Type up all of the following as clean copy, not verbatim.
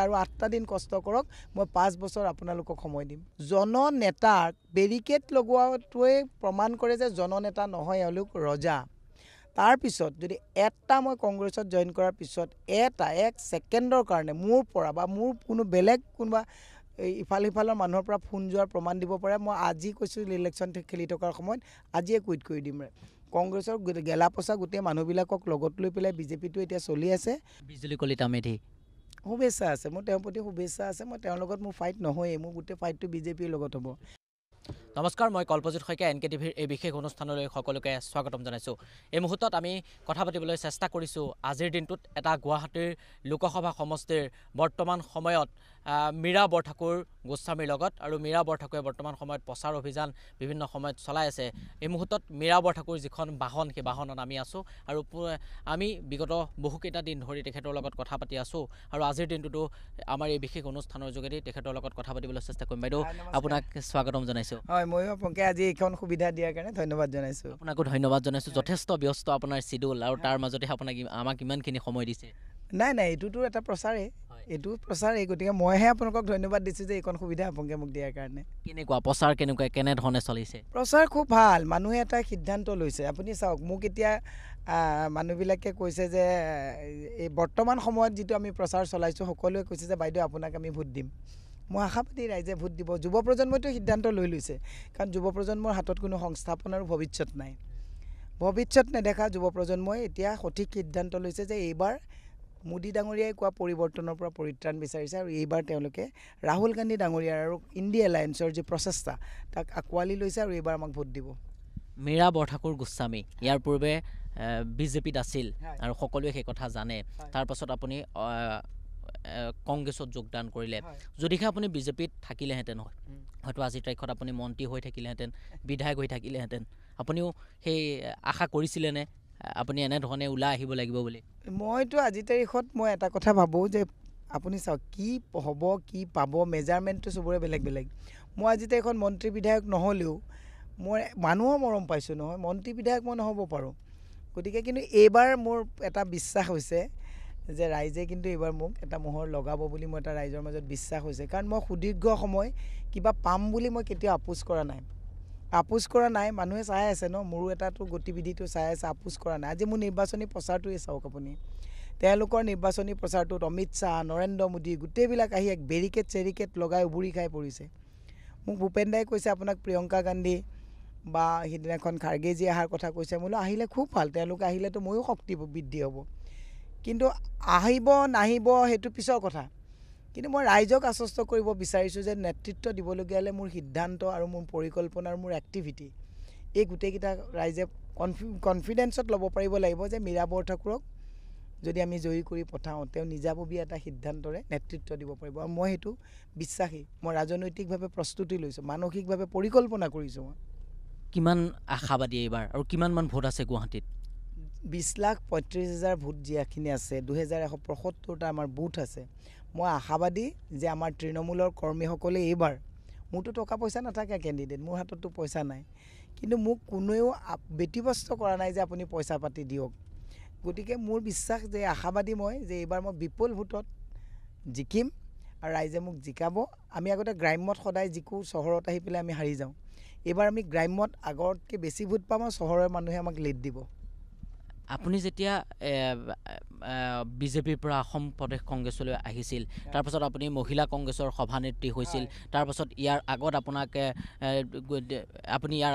আৰু 8টা দিন কষ্ট কৰক, মই 5 বছৰ আপোনালোকক সময় দিম। জননেতাক বেৰিকেড লগোৱাটোৱে প্ৰমাণ কৰে যে জননেতা নহয়, এওঁলোক ৰজা। তাৰপিছত যদি এটা মই কংগ্ৰেছত জইন কৰাৰ পিছত এক ছেকেণ্ডৰ কাৰণে মোৰ পৰা বা মোৰ কোনো বেলেগ কোনোবা ইফালৰ মানুহৰ পৰা ফোন যোৱাৰ প্ৰমাণ দিব পাৰে, মই আজি কৈছোঁ ইলেকশ্যন খেলি থকাৰ সময়ত আজিয়ে কুইট কৰি দিম। কংগ্ৰেছৰ গেলা পচা গোটেই মানুহবিলাকক লগত লৈ পেলাই বিজেপিটো এতিয়া চলি আছে। বিজুলী কলিতা মেধি শুভেচ্ছা আছে, মোৰ তেওঁৰ প্ৰতি শুভেচ্ছা আছে। মই তেওঁৰ লগত মোৰ ফাইট নহয়েই, মোৰ গোটেই ফাইটটো বিজেপিৰ লগত হ'ব। নমস্কাৰ, মই কল্পজিৎ শইকীয়া, NKTVৰ এই বিশেষ অনুষ্ঠানলৈ সকলোকে স্বাগতম জনাইছোঁ। এই মুহূৰ্তত আমি কথা পাতিবলৈ চেষ্টা কৰিছোঁ আজিৰ দিনটোত এটা গুৱাহাটীৰ লোকসভা সমষ্টিৰ বৰ্তমান সময়ত মীৰা বৰঠাকুৰ গোস্বামীৰ লগত, আৰু মীৰা বৰঠাকুৰে বৰ্তমান সময়ত প্ৰচাৰ অভিযান বিভিন্ন সময়ত চলাই আছে। এই মুহূৰ্তত মীৰা বৰঠাকুৰ যিখন বাহন, সেই বাহনত আমি আছোঁ আৰু আমি বিগত বহুকেইটা দিন ধৰি তেখেতৰ লগত কথা পাতি আছোঁ, আৰু আজিৰ দিনটোতো আমাৰ এই বিশেষ অনুষ্ঠানৰ যোগেদি তেখেতৰ লগত কথা পাতিবলৈ চেষ্টা কৰিম। বাইদেউ, আপোনাক স্বাগতম জনাইছোঁ। হয়, ময়ো আপোনাক আজি এইখন সুবিধা দিয়াৰ কাৰণে ধন্যবাদ জনাইছোঁ। আপোনাকো ধন্যবাদ জনাইছোঁ। যথেষ্ট ব্যস্ত আপোনাৰ চিডিউল, আৰু তাৰ মাজতে আমাক ইমানখিনি সময় দিছে। নাই, এইটোতো এটা প্ৰচাৰেই, গতিকে মইহে আপোনালোকক ধন্যবাদ দিছোঁ যে এইখন সুবিধা আপোনালোকে মোক দিয়াৰ কাৰণে। কেনেকুৱা প্ৰচাৰ, কেনেধৰণে চলিছে? প্ৰচাৰ খুব ভাল। মানুহে এটা সিদ্ধান্ত লৈছে। আপুনি চাওক, মোক এতিয়া মানুহবিলাকে কৈছে যে এই বৰ্তমান সময়ত যিটো আমি প্ৰচাৰ চলাইছোঁ, সকলোৱে কৈছে যে বাইদেউ আপোনাক আমি ভোট দিম। মই আশাবাদী ৰাইজে ভোট দিব। যুৱ প্ৰজন্মইতো সিদ্ধান্ত লৈ লৈছে, কাৰণ যুৱ প্ৰজন্মৰ হাতত কোনো সংস্থাপন আৰু ভৱিষ্যত নাই। ভৱিষ্যত নেদেখা যুৱ প্ৰজন্মই এতিয়া সঠিক সিদ্ধান্ত লৈছে যে এইবাৰ মোদী ডাঙৰীয়াই কোৱা পৰিৱৰ্তনৰ পৰা পৰিত্ৰাণ বিচাৰিছে, আৰু এইবাৰ তেওঁলোকে ৰাহুল গান্ধী ডাঙৰীয়াৰ আৰু ইণ্ডিয়া এলায়েন্সৰ যি প্ৰচেষ্টা তাক আঁকোৱালি লৈছে, আৰু এইবাৰ আমাক ভোট দিব। মীৰা বৰঠাকুৰ গোস্বামী ইয়াৰ পূৰ্বে বিজেপিত আছিল, আৰু সকলোৱে সেই কথা জানে। তাৰপাছত আপুনি কংগ্ৰেছত যোগদান কৰিলে। যদিহে আপুনি বিজেপিত থাকিলেহেঁতেন, হয়তো আজিৰ তাৰিখত আপুনি মন্ত্ৰী হৈ থাকিলেহেঁতেন, বিধায়ক হৈ থাকিলেহেঁতেন। আপুনিও সেই আশা কৰিছিলেনে আপুনি এনেধৰণে ওলাই আহিব লাগিব বুলি? মইতো আজিৰ তাৰিখত মই এটা কথা ভাবোঁ যে আপুনি চাওক, কি হ'ব কি পাব, মেজাৰমেণ্টটো চবৰে বেলেগ বেলেগ। মই আজিৰ তাৰিখত মন্ত্ৰী বিধায়ক নহ'লেও মই মানুহৰ মৰম পাইছোঁ নহয়, মন্ত্ৰী বিধায়ক মই নহ'ব পাৰোঁ। গতিকে কিন্তু এইবাৰ মোৰ এটা বিশ্বাস হৈছে যে ৰাইজে কিন্তু এইবাৰ মোক এটা মোহৰ লগাব বুলি মোৰ এটা ৰাইজৰ মাজত বিশ্বাস হৈছে, কাৰণ মই সুদীৰ্ঘ সময় কিবা পাম বুলি মই কেতিয়াও আপোচ কৰা নাই। মানুহে চাই আছে ন, মোৰো এটাতো গতিবিধিটো চাই আছে, আপোচ কৰা নাই। আজি মোৰ নিৰ্বাচনী প্ৰচাৰটোৱে চাওক আপুনি, তেওঁলোকৰ নিৰ্বাচনী প্ৰচাৰটোত অমিত শ্বাহ, নৰেন্দ্ৰ মোদী গোটেইবিলাক আহি এক বেৰিকেড লগাই উবুৰি খাই পৰিছে। মোক ভূপেন দাই কৈছে আপোনাক প্ৰিয়ংকা গান্ধী বা সিদিনাখন খাৰ্গেজী অহাৰ কথা কৈছে। মোলৈ আহিলে খুব ভাল, তেওঁলোকে আহিলেতো ময়ো শক্তি বৃদ্ধি হ'ব। কিন্তু আহিব নাহিব সেইটো পিছৰ কথা। কিন্তু মই ৰাইজক আশ্বস্ত কৰিব বিচাৰিছোঁ যে নেতৃত্ব দিবলগীয়া হ'লে মোৰ সিদ্ধান্ত আৰু মোৰ পৰিকল্পনা আৰু মোৰ এক্টিভিটি, এই গোটেইকেইটা ৰাইজে কনফিডেঞ্চত ল'ব পাৰিব লাগিব যে মীৰা বৰঠাকুৰক যদি আমি জয়ী কৰি পঠাওঁ, তেওঁ নিজাববীয়া এটা সিদ্ধান্তৰে নেতৃত্ব দিব পাৰিব, আৰু মই সেইটো বিশ্বাসী। মই ৰাজনৈতিকভাৱে প্ৰস্তুতি লৈছোঁ, মানসিকভাৱে পৰিকল্পনা কৰিছোঁ। মই কিমান আশাবাদী এইবাৰ, আৰু কিমানমান ভোট আছে গুৱাহাটীত? 20,35,000 ভোট যিখিনি আছে, 2175টা আমাৰ বুথ আছে। মই আশাবাদী যে আমাৰ তৃণমূলৰ কৰ্মীসকলে এইবাৰ, মোৰতো টকা পইচা নাথাকে কেণ্ডিডেট, মোৰ হাতততো পইচা নাই, কিন্তু মোক কোনেও ব্যতিব্যস্ত কৰা নাই যে আপুনি পইচা পাতি দিয়ক। গতিকে মোৰ বিশ্বাস যে আশাবাদী মই যে এইবাৰ মই বিপুল ভোটত জিকিম, আৰু ৰাইজে মোক জিকাব। আমি আগতে গ্ৰাম্যত সদায় জিকোঁ, চহৰত আহি পেলাই আমি হাৰি যাওঁ। এইবাৰ আমি গ্ৰাম্যত আগতকৈ বেছি ভোট পাম, আৰু চহৰৰ মানুহে আমাক লিড দিব। আপুনি যেতিয়া বিজেপিৰ পৰা অসম প্ৰদেশ কংগ্ৰেছলৈ আহিছিল, তাৰপাছত আপুনি মহিলা কংগ্ৰেছৰ সভানেত্ৰী হৈছিল। তাৰপাছত ইয়াৰ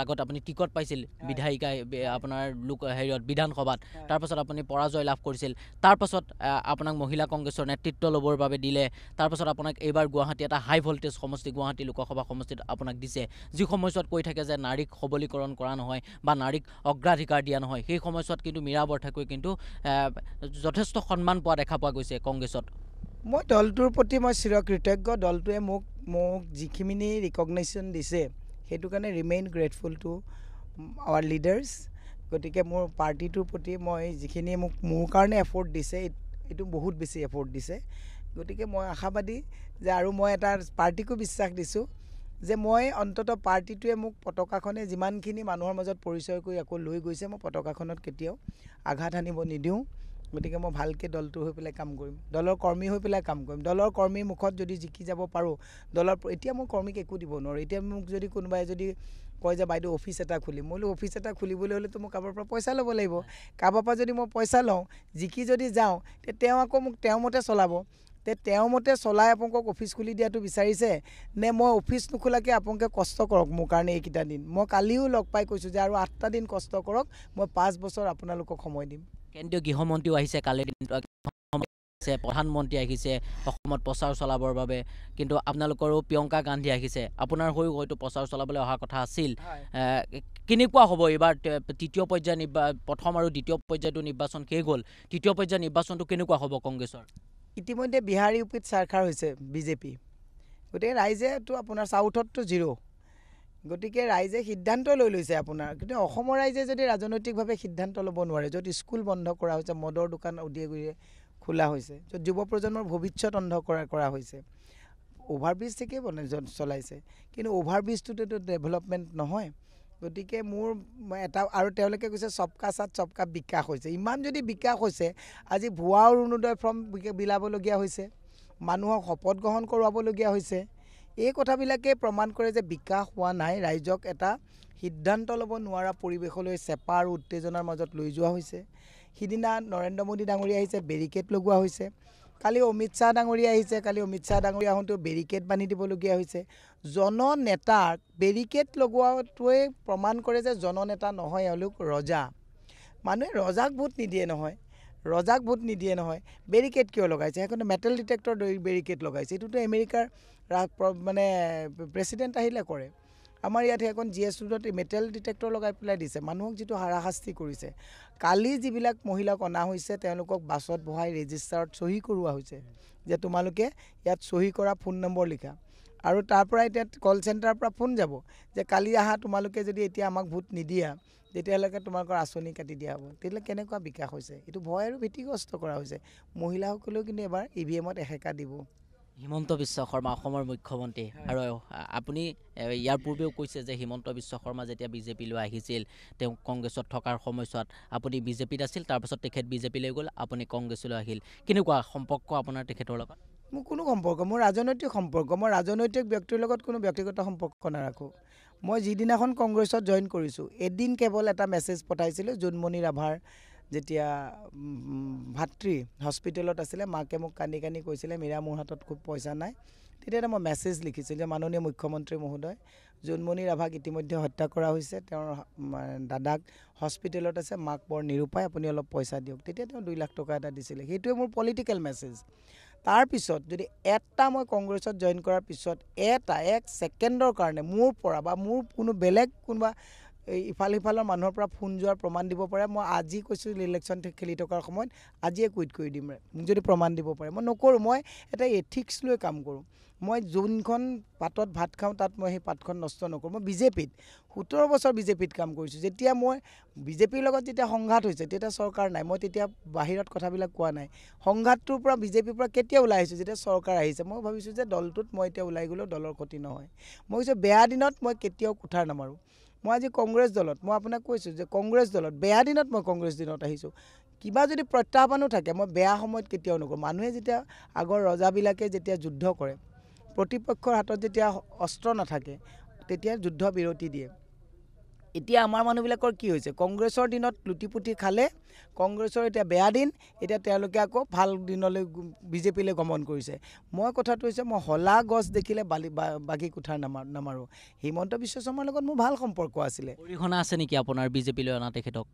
আগত আপুনি টিকট পাইছিল বিধায়িকা আপোনাৰ হেৰিয়ত বিধানসভাত। তাৰপাছত আপুনি পৰাজয় লাভ কৰিছিল। তাৰপাছত আপোনাক মহিলা কংগ্ৰেছৰ নেতৃত্ব ল'বৰ বাবে দিলে। তাৰপাছত আপোনাক এইবাৰ গুৱাহাটী এটা হাই ভল্টেজ সমষ্টি, গুৱাহাটী লোকসভা সমষ্টিত আপোনাক দিছে, যি সময়ছোৱাত কৈ থাকে যে নাৰীক সবলীকৰণ কৰা নহয় বা নাৰীক অগ্ৰাধিকাৰ দিয়া নহয়। সেই সময়ছোৱাত কিন্তু মীৰা বৰঠাকুৰে কিন্তু যথেষ্ট সন্মান পোৱা দেখা পোৱা গৈছে কংগ্ৰেছত। মই দলটোৰ প্ৰতি মই চিৰকৃতজ্ঞ। দলটোৱে মোক যিখিনি ৰিকগনাইশ্যন দিছে, সেইটো কাৰণে remain grateful to our leaders. গতিকে মোৰ পাৰ্টিটোৰ প্ৰতি মই যিখিনি মোৰ কাৰণে এফৰ্ট দিছে, এইটো বহুত বেছি এফৰ্ট দিছে। গতিকে মই আশাবাদী যে, আৰু মই এটা পাৰ্টিকো বিশ্বাস দিছোঁ যে মই অন্ততঃ পাৰ্টিটোৱে মোক পতাকাখনে যিমানখিনি মানুহৰ মাজত পৰিচয় কৰি আকৌ লৈ গৈছে, মই পতাকাখনত কেতিয়াও আঘাত আনিব নিদিওঁ। গতিকে মই ভালকৈ দলটোৰ হৈ পেলাই কাম কৰিম, দলৰ কৰ্মী হৈ পেলাই কাম কৰিম। দলৰ কৰ্মীৰ মুখত যদি জিকি যাব পাৰোঁ, এতিয়া মই কৰ্মীক একো দিব নোৱাৰোঁ। এতিয়া মোক যদি কোনোবাই যদি কয় যে বাইদেউ অফিচ এটা খুলিম, মই বোলো অফিচ এটা খুলিবলৈ হ'লেতো মই কাৰোবাৰ পৰা পইচা ল'ব লাগিব। কাৰোবাৰ পৰা যদি মই পইচা লওঁ, জিকি যদি যাওঁ, তে তেওঁ আকৌ মোক তেওঁৰ মতে চলাব। তেওঁৰ মতে চলাই আপোনালোকক অফিচ খুলি দিয়াটো বিচাৰিছে নে মই অফিচ নোখোলাকৈ আপোনালোকে কষ্ট কৰক মোৰ কাৰণে এইকেইটা দিন। মই কালিও লগ পাই কৈছোঁ যে আৰু 8টা দিন কষ্ট কৰক, মই 5 বছৰ আপোনালোকক সময় দিম। কেন্দ্ৰীয় গৃহমন্ত্ৰীও আহিছে কালিৰ দিনটো, প্ৰধানমন্ত্ৰী আহিছে অসমত প্ৰচাৰ চলাবৰ বাবে, কিন্তু আপোনালোকৰো প্ৰিয়ংকা গান্ধী আহিছে, আপোনাৰ হৈও হয়তো প্ৰচাৰ চলাবলৈ অহাৰ কথা আছিল। কেনেকুৱা হ'ব এইবাৰ তৃতীয় পৰ্যায়ৰ প্ৰথম আৰু দ্বিতীয় পৰ্যায়টো নিৰ্বাচন শেষ হ'ল, তৃতীয় পৰ্যায়ৰ নিৰ্বাচনটো কেনেকুৱা হ'ব কংগ্ৰেছৰ? ইতিমধ্যে বিহাৰ ইউ পিত চাৰখাৰ হৈছে বিজেপি, গতিকে ৰাইজেতো আপোনাৰ চাউথততো 0, গতিকে ৰাইজে সিদ্ধান্ত লৈ লৈছে আপোনাৰ। কিন্তু অসমৰ ৰাইজে যদি ৰাজনৈতিকভাৱে সিদ্ধান্ত ল'ব নোৱাৰে, য'ত স্কুল বন্ধ কৰা হৈছে, মদৰ দোকান উদিয়ে গুৰিয়ে খোলা হৈছে, য'ত যুৱ প্ৰজন্মৰ ভৱিষ্যত অন্ধ কৰা হৈছে, অভাৰব্ৰিজ ঠিকেই চলাইছে, কিন্তু অভাৰব্ৰিজটোতো ডেভেলপমেণ্ট নহয়। গতিকে মোৰ এটা, আৰু তেওঁলোকে কৈছে চবকা সাথ চবকা বিকাশ হৈছে। ইমান যদি বিকাশ হৈছে, আজি ভুৱা অৰুণোদয় ফৰ্ম বিলাবলগীয়া হৈছে, মানুহক শপত গ্ৰহণ কৰোৱাবলগীয়া হৈছে, এই কথাবিলাকে প্ৰমাণ কৰে যে বিকাশ হোৱা নাই। ৰাইজক এটা সিদ্ধান্ত ল'ব নোৱাৰা পৰিৱেশলৈ চেপা আৰু উত্তেজনাৰ মাজত লৈ যোৱা হৈছে। সিদিনা নৰেন্দ্ৰ মোদী ডাঙৰীয়া আহিছে, বেৰিকেড লগোৱা হৈছে। কালি অমিত শ্বাহ ডাঙৰীয়া আহিছে, কালি অমিত শ্বাহ ডাঙৰীয়া আহোঁতেও বেৰিকেড বান্ধি দিবলগীয়া হৈছে। জননেতাক বেৰিকেড লগোৱাটোৱে প্ৰমাণ কৰে যে জননেতা নহয়, এওঁলোক ৰজা। মানুহে ৰজাক ভোট নিদিয়ে নহয়, বেৰিকেড কিয় লগাইছে? সেইখন মেটেল ডিটেক্টৰ বেৰিকেড লগাইছে। এইটোতো আমেৰিকাৰ মানে প্ৰেচিডেণ্ট আহিলে কৰে। আমাৰ ইয়াত সেইখন GS ৰোডত মেটেল ডিটেক্টৰ লগাই পেলাই দিছে, মানুহক যিটো হাৰাশাস্তি কৰিছে। কালি যিবিলাক মহিলাক অনা হৈছে, তেওঁলোকক বাছত বহাই ৰেজিষ্টাৰত চহী কৰোৱা হৈছে যে তোমালোকে ইয়াত চহী কৰা, ফোন নম্বৰ লিখা, আৰু তাৰ পৰা এতিয়া কল চেণ্টাৰৰ পৰা ফোন যাব যে কালি আহা, তোমালোকে যদি এতিয়া আমাক ভোট নিদিয়া তেতিয়ালৈকে তোমালোকৰ আঁচনি কাটি দিয়া হ'ব। তেতিয়াহ'লে কেনেকুৱা বিকাশ হৈছে? এইটো ভয় আৰু ভীতিগ্ৰস্ত কৰা হৈছে। মহিলাসকলেও কিন্তু এবাৰ EVMত এসেকা দিব। হিমন্ত বিশ্ব শৰ্মা অসমৰ মুখ্যমন্ত্ৰী, আৰু আপুনি ইয়াৰ পূৰ্বেও কৈছে যে হিমন্ত বিশ্ব শৰ্মা যেতিয়া বিজেপিলৈ আহিছিল, তেওঁ কংগ্ৰেছত থকাৰ সময়ছোৱাত আপুনি বিজেপিত আছিল, তাৰপাছত তেখেত বিজেপিলৈ গ'ল, আপুনি কংগ্ৰেছলৈ আহিল। কেনেকুৱা সম্পৰ্ক আপোনাৰ তেখেতৰ লগত? মোৰ কোনো সম্পৰ্ক, মোৰ ৰাজনৈতিক সম্পৰ্ক। মই ৰাজনৈতিক ব্যক্তিৰ লগত কোনো ব্যক্তিগত সম্পৰ্ক নাৰাখোঁ। মই যিদিনাখন কংগ্ৰেছত জইন কৰিছোঁ, এদিন কেৱল এটা মেছেজ পঠাইছিলোঁ। জোনমণি ৰাভাৰ যেতিয়া ভাতৃ হস্পিটেলত আছিলে, মাকে মোক কান্দি কান্দি কৈছিলে মীৰা মোৰ হাতত খুব পইচা নাই, তেতিয়া এটা মই মেছেজ লিখিছিলোঁ যে মাননীয় মুখ্যমন্ত্ৰী মহোদয়, জোনমণি ৰাভাক ইতিমধ্যে হত্যা কৰা হৈছে, তেওঁৰ দাদাক হস্পিটেলত আছে, মাক বৰ নিৰুপায়, আপুনি অলপ পইচা দিয়ক। তেতিয়া তেওঁ 2 লাখ টকা এটা দিছিলে। সেইটোৱে মোৰ পলিটিকেল মেছেজ। তাৰপিছত যদি মই কংগ্ৰেছত জইন কৰাৰ পিছত 1 ছেকেণ্ডৰ কাৰণে মোৰ পৰা বা মোৰ কোনো বেলেগ কোনোবা ইফাল সিফালৰ মানুহৰ পৰা ফোন যোৱাৰ প্ৰমাণ দিব পাৰে, মই আজি কৈছোঁ ইলেকশ্যন খেলি থকাৰ সময়ত আজিয়ে কুইট কৰি দিম। মোক যদি প্ৰমাণ দিব পাৰে, মই নকৰোঁ। মই এটা এথিক্স লৈ কাম কৰোঁ। মই যোনখন পাতত ভাত খাওঁ, তাত মই সেই পাতখন নষ্ট নকৰোঁ। মই বিজেপিত 17 বছৰ বিজেপিত কাম কৰিছোঁ। যেতিয়া মই বিজেপিৰ লগত যেতিয়া সংঘাত হৈছে, তেতিয়া চৰকাৰ নাই, মই তেতিয়া বাহিৰত কথাবিলাক কোৱা নাই। সংঘাতটোৰ পৰা বিজেপিৰ পৰা কেতিয়া ওলাই আহিছোঁ? যেতিয়া চৰকাৰ আহিছে। মই ভাবিছোঁ যে দলটোত মই এতিয়া ওলাই গ'লেও দলৰ ক্ষতি নহয়। মই কৈছোঁ বেয়া দিনত মই কেতিয়াও কুঠাৰ নামাৰোঁ। মই আজি কংগ্ৰেছ দলত, মই আপোনাক কৈছোঁ যে কংগ্ৰেছ দলত বেয়া দিনত মই কংগ্ৰেছ দিনত আহিছোঁ। কিবা যদি প্ৰত্যাহ্বানো থাকে, মই বেয়া সময়ত কেতিয়াও নকৰোঁ। মানুহে যেতিয়া আগৰ ৰজাবিলাকে যেতিয়া যুদ্ধ কৰে, প্ৰতিপক্ষৰ হাতত যেতিয়া অস্ত্ৰ নাথাকে, তেতিয়া যুদ্ধ বিৰতি দিয়ে। এতিয়া আমাৰ মানুহবিলাকৰ কি হৈছে? কংগ্ৰেছৰ দিনত লুটিপুটি খালে, কংগ্ৰেছৰ এতিয়া বেয়া দিন, এতিয়া তেওঁলোকে আকৌ ভাল দিনলৈ বিজেপিলৈ গমন কৰিছে। মই কথাটো হৈছে, মই হলা গছ দেখিলে বাগি কুঠাৰ নামাৰোঁ। হিমন্ত বিশ্ব শৰ্মাৰ লগত মোৰ ভাল সম্পৰ্ক আছিলে। অৰিহণা আছে নেকি আপোনাৰ বিজেপিলৈ অনা তেখেতক?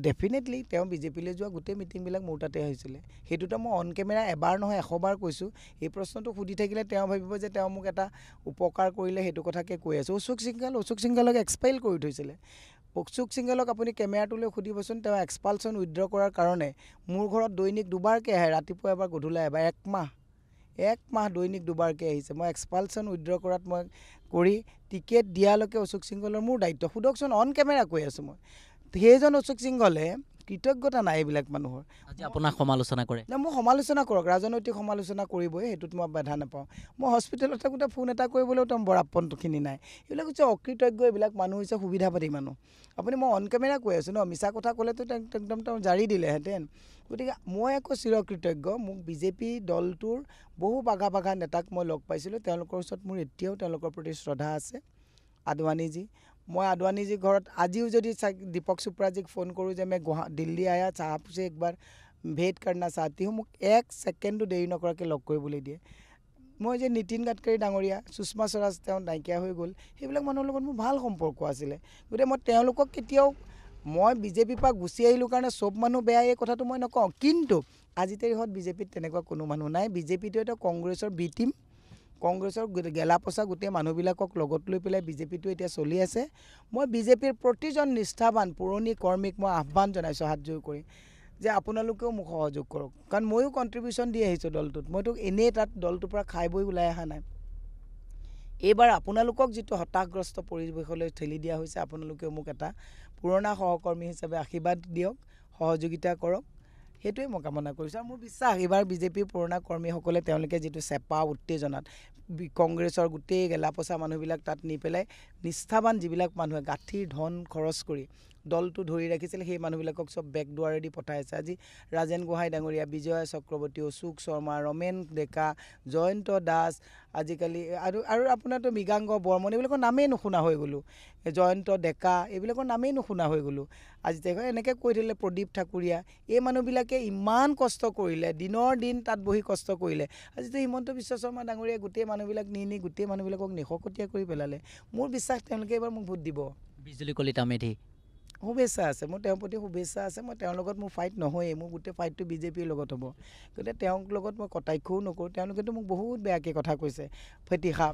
ডেফিনেটলি তেওঁ বিজেপিলৈ যোৱা গোটেই মিটিংবিলাক মোৰ তাতে হৈছিলে। সেইটোতো মই অন কেমেৰা এবাৰ নহয় 100 বাৰ কৈছোঁ। এই প্ৰশ্নটো সুধি থাকিলে তেওঁ ভাবিব যে তেওঁ মোক এটা উপকাৰ কৰিলে, সেইটো কথাকে কৈ আছোঁ। অশোক সিংঘালক এক্সপেল কৰি থৈছিলে। অশোক সিংঘালক আপুনি কেমেৰাটোলৈ সুধিবচোন, তেওঁ এক্সপালশ্যন উইথড্ৰ কৰাৰ কাৰণে মোৰ ঘৰত দৈনিক 2বাৰকৈ আহে, ৰাতিপুৱা এবাৰ গধূলা এবাৰ। 1 মাহ দৈনিক 2বাৰকৈ আহিছে। মই এক্সপালশ্যন উইথড্ৰ কৰাত মই কৰি টিকেট দিয়ালৈকে অশোক সিংঘালৰ মোৰ দায়িত্ব। সোধকচোন, অন কেমেৰা কৈ আছোঁ মই। সেইজন অশোক সিংঘলে কৃতজ্ঞতা নাই এইবিলাক মানুহৰ। আজি আপোনাক সমালোচনা কৰে? না, মোক সমালোচনা কৰক, ৰাজনৈতিক সমালোচনা কৰিবই, সেইটোত মই বাধা নাপাওঁ। মই হস্পিটেলত থাকোঁতে ফোন এটা কৰিবলৈও তেওঁ বৰাপণখিনি নাই। এইবিলাক হৈছে অকৃতজ্ঞ, এইবিলাক মানুহ হৈছে সুবিধাবাদী মানুহ। আপুনি মই অন কেমেৰা কৈ আছোঁ ন, মিছা কথা ক'লেতো একদম তেওঁ জাৰি দিলেহেঁতেন। গতিকে মই আকৌ চিৰকৃতজ্ঞ। মোক বিজেপি দলটোৰ বহু বাঘা বাঘা নেতাক মই লগ পাইছিলোঁ, তেওঁলোকৰ ওচৰত মোৰ এতিয়াও তেওঁলোকৰ প্ৰতি শ্ৰদ্ধা আছে। আদৱানীজী, মই আদৱানীজীৰ ঘৰত আজিও যদি দীপক চোপ্ৰাজীক ফোন কৰোঁ যে মই দিল্লী আয়া চাহাবছে একবাৰ ভেট কৰনা চাহতি হওঁ, মোক 1 ছেকেণ্ডো দেৰি নকৰাকৈ লগ কৰিবলৈ দিয়ে। মই যে নীতিন গাডকাৰী ডাঙৰীয়া, সুষমা স্বৰাজ তেওঁ নাইকিয়া হৈ গ'ল, সেইবিলাক মানুহৰ লগত মোৰ ভাল সম্পৰ্ক আছিলে। গতিকে মই তেওঁলোকক কেতিয়াও, মই বিজেপিৰ পৰা গুচি আহিলোঁ কাৰণে চব মানুহ বেয়া, এই কথাটো মই নকওঁ। কিন্তু আজিৰ তাৰিখত বিজেপিত তেনেকুৱা কোনো মানুহ নাই। বিজেপিটো এটা কংগ্ৰেছৰ বি টিম, কংগ্ৰেছৰ গেলা পচা গোটেই মানুহবিলাকক লগত লৈ পেলাই বিজেপিটো এতিয়া চলি আছে। মই বিজেপিৰ প্ৰতিজন নিষ্ঠাবান পুৰণি কৰ্মীক মই আহ্বান জনাইছোঁ হাতযোৰ কৰি যে আপোনালোকেও মোক সহযোগ কৰক, কাৰণ ময়ো কণ্ট্ৰিবিউশ্যন দি আহিছোঁ দলটোত। মইতো এনেই তাত দলটোৰ পৰা খাই বৈ ওলাই অহা নাই। এইবাৰ আপোনালোকক যিটো হতাশগ্ৰস্ত পৰিৱেশলৈ ঠেলি দিয়া হৈছে, আপোনালোকেও মোক এটা পুৰণা সহকৰ্মী হিচাপে আশীৰ্বাদ দিয়ক, সহযোগিতা কৰক, সেইটোৱে মই কামনা কৰিছোঁ। আৰু মোৰ বিশ্বাস এইবাৰ বিজেপিৰ পুৰণা কৰ্মীসকলে তেওঁলোকে যিটো চেপা উত্তেজনাত কংগ্ৰেছৰ গোটেই গেলাপচা মানুহবিলাক তাত নি পেলাই নিষ্ঠাবান যিবিলাক মানুহে গাঁঠিৰ ধন খৰচ কৰি দলটো ধৰি ৰাখিছিলে, সেই মানুহবিলাকক চব বেকদুৱাৰেদি পঠাই আছে। আজি ৰাজেন গোহাঁই ডাঙৰীয়া, বিজয়া চক্ৰৱৰ্তী, অশোক শৰ্মা, ৰমেন ডেকা, জয়ন্ত দাস, আজিকালি আৰু আপোনাৰতো মৃগাংক বৰ্মন, এইবিলাকৰ নামেই নুশুনা হৈ গ'লোঁ। জয়ন্ত ডেকা, এইবিলাকৰ নামেই নুশুনা হৈ গ'লোঁ আজি তাৰিখত। এনেকৈ কৈ থাকিলে প্ৰদীপ ঠাকুৰীয়া, এই মানুহবিলাকে ইমান কষ্ট কৰিলে, দিনৰ দিন তাত বহি কষ্ট কৰিলে। আজিতো হিমন্ত বিশ্ব শৰ্মা ডাঙৰীয়াই গোটেই মানুহবিলাক নি গোটেই মানুহবিলাকক নিশকতীয়া কৰি পেলালে। মোৰ বিশ্বাস তেওঁলোকে এইবাৰ মোক ভোট দিব। বিজুলী কলিতা মেধি, শুভেচ্ছা আছে, মোৰ তেওঁৰ প্ৰতি শুভেচ্ছা আছে। মই তেওঁৰ লগত মোৰ ফাইট নহয়েই, মোৰ গোটেই ফাইটটো বিজেপিৰ লগত হ'ব। গতিকে তেওঁৰ লগত মই কটাক্ষও নকৰোঁ। তেওঁলোকেতো মোক বহুত বেয়াকৈ কথা কৈছে, ফেটি সাপ,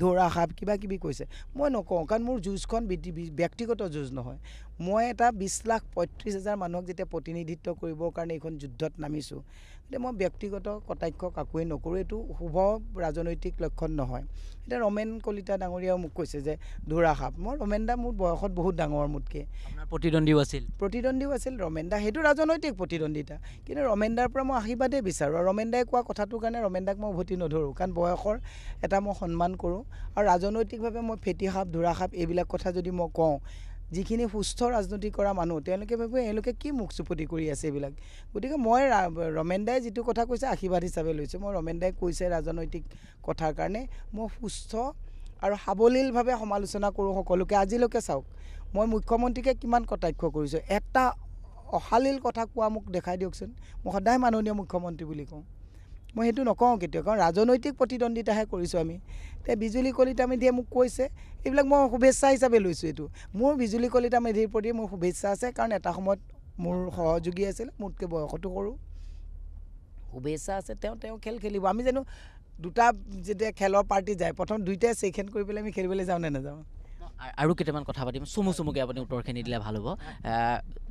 ধৰা সাপ, কিবা কিবি কৈছে। মই নকওঁ, কাৰণ মোৰ যুঁজখন ব্যক্তিগত যুঁজ নহয়। মই এটা 20,35,000 মানুহক যেতিয়া প্ৰতিনিধিত্ব কৰিবৰ কাৰণে এইখন যুদ্ধত নামিছোঁ, এতিয়া মই ব্যক্তিগত কটাক্ষ কাকোৱে নকৰোঁ। এইটো শুভ ৰাজনৈতিক লক্ষণ নহয়। এতিয়া ৰমেন কলিতা ডাঙৰীয়াও মোক কৈছে যে ধৰা সাপ, মই ৰমেন দা মোৰ বয়সত বহুত ডাঙৰ মোতকৈ। প্ৰতিদ্বন্দ্বীও আছিল ৰমেন দা, সেইটো ৰাজনৈতিক প্ৰতিদ্বন্দ্বিতা। কিন্তু ৰমেন দাৰ পৰা মই আশীৰ্বাদেই বিচাৰোঁ। আৰু ৰমেন দাই কোৱা কথাটোৰ কাৰণে ৰমেন দাক মই উভতি নধৰোঁ, কাৰণ বয়সৰ এটা মই সন্মান কৰোঁ। আৰু ৰাজনৈতিকভাৱে মই ফেটি সাপ, ধৰা সাপ এইবিলাক কথা যদি মই কওঁ, যিখিনি সুস্থ ৰাজনীতি কৰা মানুহ তেওঁলোকে ভাবে এওঁলোকে কি মুখ চুপতি কৰি আছে এইবিলাক। গতিকে মই ৰমেন দাই যিটো কথা কৈছে আশীৰ্বাদ হিচাপে লৈছোঁ। মই ৰমেন দাই কৈছে ৰাজনৈতিক কথাৰ কাৰণে মই সুস্থ আৰু সাৱলীলভাৱে সমালোচনা কৰোঁ সকলোকে। আজিলৈকে চাওক, মই মুখ্যমন্ত্ৰীকে কিমান কটাক্ষ কৰিছোঁ, এটা অশালীল কথা কোৱা মোক দেখাই দিয়কচোন। মই সদায় মাননীয় মুখ্যমন্ত্ৰী বুলি কওঁ, মই সেইটো নকওঁ কেতিয়াও, কাৰণ ৰাজনৈতিক প্ৰতিদ্বন্দ্বিতাহে কৰিছোঁ আমি। এতিয়া বিজুলী কলিতা মেধিয়ে মোক কৈছে, এইবিলাক মই শুভেচ্ছা হিচাপে লৈছোঁ। এইটো মোৰ বিজুলী কলিতা মেধিৰ প্ৰতি মোৰ শুভেচ্ছা আছে, কাৰণ এটা সময়ত মোৰ সহযোগী আছিল, মোতকৈ বয়সতো সৰু। শুভেচ্ছা আছে, তেওঁ খেল খেলিব। আমি জানো দুটা যেতিয়া খেলৰ পাৰ্টি যায়, প্ৰথম দুইটাই চেক হেণ্ড কৰি পেলাই আমি খেলিবলৈ যাওঁ নে নাযাওঁ? আৰু কেইটামান কথা পাতিম, চমুকৈ আপুনি উত্তৰখিনি দিলে ভাল হ'ব।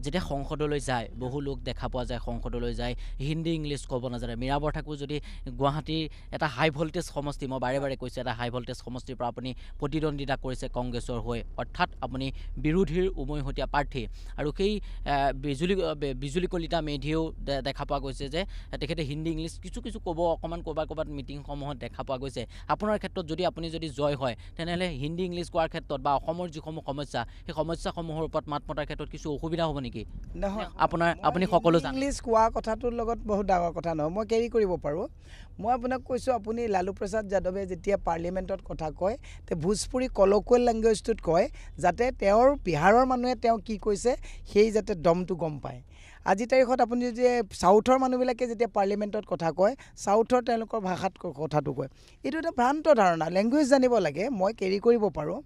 যেতিয়া সংসদলৈ যায়, বহু লোক দেখা পোৱা যায় সংসদলৈ যায় হিন্দী ইংলিছ ক'ব নাজানে। মীৰা বৰঠাকুৰ যদি গুৱাহাটীৰ এটা হাই ভল্টেজ সমষ্টি, মই বাৰে বাৰে কৈছোঁ, এটা হাই ভল্টেজ সমষ্টিৰ পৰা আপুনি প্ৰতিদ্বন্দ্বিতা কৰিছে কংগ্ৰেছৰ হৈ, অৰ্থাৎ আপুনি বিৰোধীৰ উমৈহতীয়া প্ৰাৰ্থী। আৰু সেই বিজুলী কলিতা মেধিয়েও দেখা পোৱা গৈছে যে তেখেতে হিন্দী ইংলিছ কিছু ক'ব, অকণমান ক'ৰবাত মিটিংসমূহত দেখা পোৱা গৈছে। আপোনাৰ ক্ষেত্ৰত আপুনি যদি জয় হয়, তেনেহ'লে হিন্দী ইংলিছ কোৱাৰ ক্ষেত্ৰত বা অসমৰ যিসমূহ সমস্যা, সেই সমস্যাসমূহৰ ওপৰত মাত মতাৰ ক্ষেত্ৰত কিছু অসুবিধা হ'ব নেকি? নহয়, আপুনি সকলো জানে। ইংলিছ কোৱা কথাটোৰ লগত বহুত ডাঙৰ কথা নহয়, মই কেৰি কৰিব পাৰোঁ। মই আপোনাক কৈছোঁ, আপুনি লালু প্ৰসাদ যাদৱে যেতিয়া পাৰ্লিমেণ্টত কথা কয়, তে ভোজপুৰী কলকুৱেল লেংগুৱেজটোত কয়, যাতে তেওঁৰ বিহাৰৰ মানুহে তেওঁ কি কৈছে সেই যাতে দমটো গম পায়। আজিৰ তাৰিখত আপুনি যদি চাউথৰ মানুহবিলাকে যেতিয়া পাৰ্লিমেণ্টত কথা কয়, চাউথৰ তেওঁলোকৰ ভাষাত কথাটো কয়। এইটো এটা ভ্ৰান্ত ধাৰণা। লেংগুৱেজ জানিব লাগে, মই কেৰি কৰিব পাৰোঁ,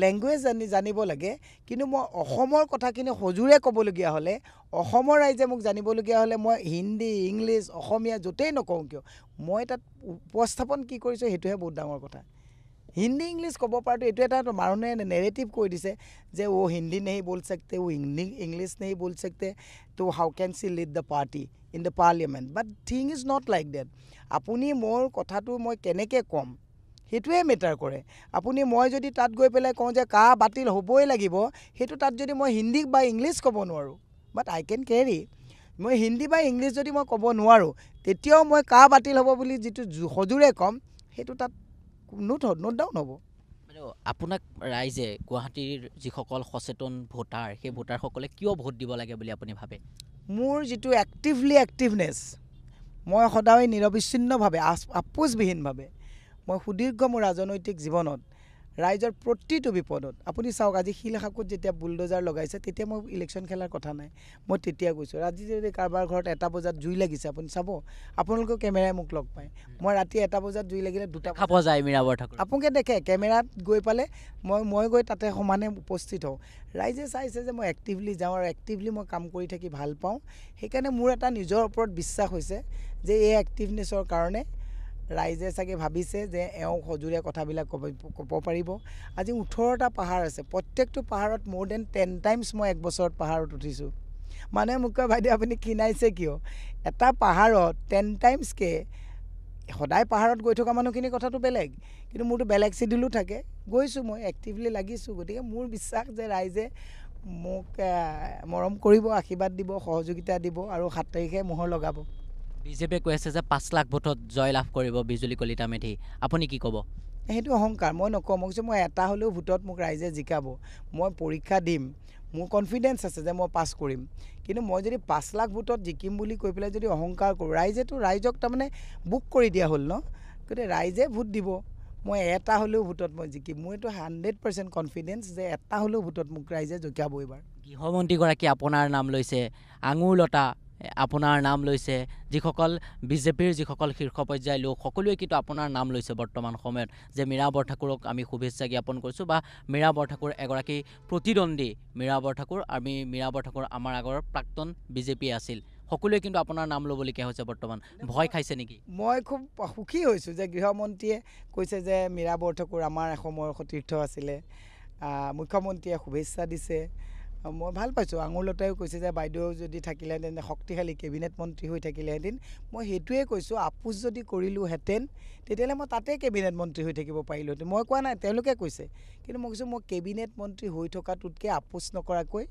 লেংগুৱেজ জানিব লাগে। কিন্তু মই অসমৰ কথাখিনি সজোৰে ক'বলগীয়া হ'লে, অসমৰ ৰাইজে মোক জানিবলগীয়া হ'লে, মই হিন্দী ইংলিছ অসমীয়া য'তেই নকওঁ কিয়, মই তাত উপস্থাপন কি কৰিছোঁ সেইটোহে বহুত ডাঙৰ কথা। হিন্দী ইংলিছ ক'ব পৰাটো এইটো এটা মানুহে নেৰেটিভ কৈ দিছে যে হিন্দী নেহি বল सकते, ইংলিছ নেহি বল सकते, তো how can she lead the party in the parliament. But thing is not like that. আপুনি মোৰ কথাটো মই কেনেকৈ ক'ম সেইটোৱে মেটাৰ কৰে। মই যদি তাত গৈ পেলাই কওঁ যে বাতিল হ'বই লাগিব, সেইটো তাত যদি মই হিন্দী বা ইংলিছ ক'ব নোৱাৰোঁ বাট আই কেন কেৰি মই হিন্দী বা ইংলিছ যদি মই ক'ব নোৱাৰোঁ তেতিয়াও মই কা বাতিল হ'ব বুলি যিটো সজোৰে ক'ম সেইটো তাত নোট ডাউন হ'ব। আপোনাক ৰাইজে গুৱাহাটীৰ যিসকল সচেতন ভোটাৰ সেই ভোটাৰসকলে কিয় ভোট দিব লাগে বুলি আপুনি ভাবে? মোৰ যিটো এক্টিভনেছ মই সদায় নিৰবিচ্ছিন্নভাৱে আপোচবিহীনভাৱে মই সুদীৰ্ঘ মোৰ ৰাজনৈতিক জীৱনত ৰাইজৰ প্ৰতিটো বিপদত আপুনি চাওক আজি শিলশাকুত যেতিয়া বুলডোজাৰ লগাইছে তেতিয়া মই ইলেকশ্যন খেলাৰ কথা নাই, মই তেতিয়া কৈছোঁ আজি যদি কাৰোবাৰ ঘৰত 1টা বজাত জুই লাগিছে আপুনি চাব, আপোনালোকেও কেমেৰাই মোক লগ পায়, মই ৰাতি 1টা বজাত জুই লাগিলে 2টা খাব যায় মীৰা বৰঠাকুৰ আপোনালোকে দেখে কেমেৰাত গৈ পালে মই গৈ তাতে সমানে উপস্থিত হওঁ। ৰাইজে চাইছে যে মই এক্টিভলি যাওঁ আৰু এক্টিভলি মই কাম কৰি থাকি ভাল পাওঁ, সেইকাৰণে মোৰ এটা নিজৰ ওপৰত বিশ্বাস হৈছে যে এই এক্টিভনেছৰ কাৰণে ৰাইজে চাগে ভাবিছে যে এওঁ সজোৰে কথাবিলাক ক'ব পাৰিব। আজি 18টা পাহাৰ আছে, প্ৰত্যেকটো পাহাৰত মোৰ দেন 10 টাইমছ মই 1 বছৰত পাহাৰত উঠিছোঁ। মানুহে মোক কয় বাইদেউ আপুনি ক্ষীণাইছে কিয়? এটা পাহাৰত 10 টাইমছকৈ সদায় পাহাৰত গৈ থকা মানুহখিনি কথাটো বেলেগ, কিন্তু মোৰতো বেলেগ চিডিউলো থাকে, গৈছোঁ মই এক্টিভলি লাগিছোঁ। গতিকে মোৰ বিশ্বাস যে ৰাইজে মোক মৰম কৰিব, আশীৰ্বাদ দিব, সহযোগিতা দিব আৰু 7 তাৰিখে মোহৰ লগাব। বিজেপিয়ে কৈ আছে যে 5 লাখ ভোটত জয় লাভ কৰিব বিজুলী কলিতা মেধি, আপুনি কি ক'ব? সেইটো অহংকাৰ, মই নকওঁ। মই কৈছোঁ মই এটা হ'লেও ভোটত মোক ৰাইজে জিকাব, মই পৰীক্ষা দিম, মোৰ কনফিডেঞ্চ আছে যে মই পাছ কৰিম, কিন্তু মই যদি 5 লাখ ভোটত জিকিম বুলি কৈ পেলাই যদি অহংকাৰ কৰোঁ, ৰাইজক তাৰমানে বুক কৰি দিয়া হ'ল ন, গতিকে ৰাইজে ভোট দিব, মই এটা হ'লেও ভোটত মই জিকিম। মোৰ এইটো 100% কনফিডেঞ্চ যে এটা হ'লেও ভোটত মোক ৰাইজে জিকাব এইবাৰ। গৃহমন্ত্ৰীগৰাকী আপোনাৰ নাম লৈছে, আঙুৰলতা আপোনাৰ নাম লৈছে, যিসকল বিজেপিৰ যিসকল শীৰ্ষ পৰ্যায়ৰ লোক সকলোৱে কিন্তু আপোনাৰ নাম লৈছে বৰ্তমান সময়ত যে মীৰা বৰঠাকুৰক আমি শুভেচ্ছা জ্ঞাপন কৰিছোঁ বা মীৰা বৰঠাকুৰ এগৰাকী প্ৰতিদ্বন্দ্বী। মীৰা বৰঠাকুৰ আমাৰ আগৰ প্ৰাক্তন বিজেপি আছিল, সকলোৱে কিন্তু আপোনাৰ নাম ল'বলগীয়া হৈছে বৰ্তমান, ভয় খাইছে নেকি? মই খুব সুখী হৈছোঁ যে গৃহমন্ত্ৰীয়ে কৈছে যে মীৰা বৰঠাকুৰ আমাৰ এসময়ৰ সতীৰ্থ আছিলে, মুখ্যমন্ত্ৰীয়ে শুভেচ্ছা দিছে, মই ভাল পাইছোঁ। আঙুৰলতাইও কৈছে যে বাইদেউ যদি থাকিলেহেঁতেন শক্তিশালী কেবিনেট মন্ত্ৰী হৈ থাকিলেহেঁতেন, মই সেইটোৱে কৈছোঁ আপোচ যদি কৰিলোঁহেঁতেন তেতিয়াহ'লে মই তাতে কেবিনেট মন্ত্ৰী হৈ থাকিব পাৰিলোঁহেঁতেন, মই কোৱা নাই, তেওঁলোকে কৈছে, কিন্তু মই কৈছোঁ মই কেবিনেট মন্ত্ৰী হৈ থকাটোতকৈ আপোচ নকৰাকৈ